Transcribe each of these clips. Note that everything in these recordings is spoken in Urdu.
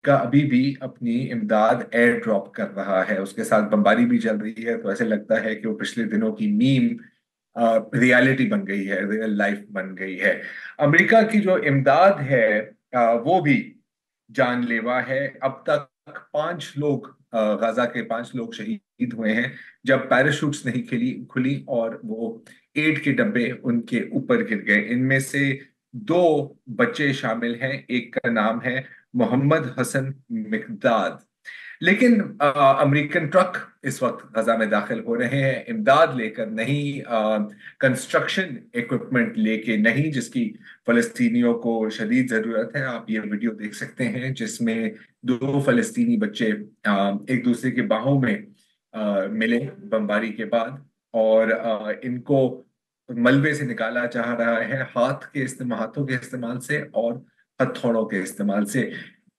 کا ابھی بھی اپنی امداد ایئر ڈراپ کر رہا ہے، اس کے ساتھ بمباری بھی چل رہی ہے، تو ایسے لگتا ہے کہ وہ پچھلے دنوں کی میم ریالٹی بن گئی ہے، ریئل لائف بن گئی ہے۔ امریکہ کی جو امداد ہے وہ بھی جان لیوا ہے۔ اب تک 5 لوگ، غزہ کے 5 لوگ شہید ہوئے ہیں جب پیراشوٹس نہیں کھلی اور وہ ایڈ کے ڈبے ان کے اوپر گر گئے۔ ان میں سے 2 بچے شامل ہیں، ایک کا نام ہے محمد حسن مقداد۔ لیکن امریکن ٹرک اس وقت غزہ میں داخل ہو رہے ہیں، امداد لے کر نہیں، کنسٹرکشن ایکوپمنٹ لے کے نہیں، جس کی فلسطینیوں کو شدید ضرورت ہے۔ آپ یہ ویڈیو دیکھ سکتے ہیں جس میں 2 فلسطینی بچے ایک دوسرے کے باہوں میں ملے بمباری کے بعد، اور ان کو ملبے سے نکالا جا رہا ہے ہاتھوں کے استعمال سے اور ہتھوڑوں کے استعمال سے۔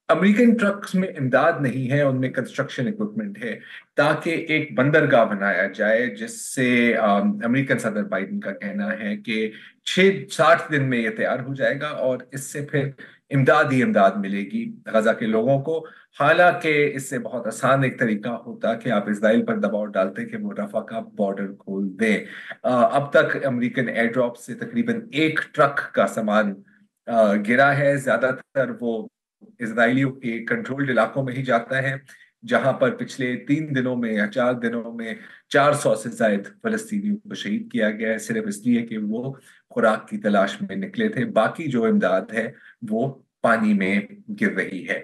امریکن ٹرکس میں امداد نہیں ہے، ان میں کنسٹرکشن اکوپمنٹ ہے، تاکہ ایک بندرگاہ بنایا جائے، جس سے امریکن صدر بائیڈن کا کہنا ہے کہ 60 دن میں یہ تیار ہو جائے گا، اور اس سے پھر امداد ہی امداد ملے گی غزہ کے لوگوں کو۔ حالانکہ اس سے بہت آسان ایک طریقہ ہوتا کہ آپ اسرائیل پر دباؤ ڈالتے کہ وہ رفح کا بارڈر کھول دیں۔ اب تک امریکن ایئر ڈراپ سے تقریباً 1 ٹرک کا سامان گرا ہے، زیادہ تر وہ اسرائیلیوں کے کنٹرولڈ علاقوں میں ہی جاتا ہے، جہاں پر پچھلے 3 دنوں میں یا 4 دنوں میں 400 سے زائد فلسطینیوں کو شہید کیا گیا ہے، صرف اس لیے کہ وہ خوراک کی تلاش میں نکلے تھے۔ باقی جو امداد ہے وہ پانی میں گر رہی ہے۔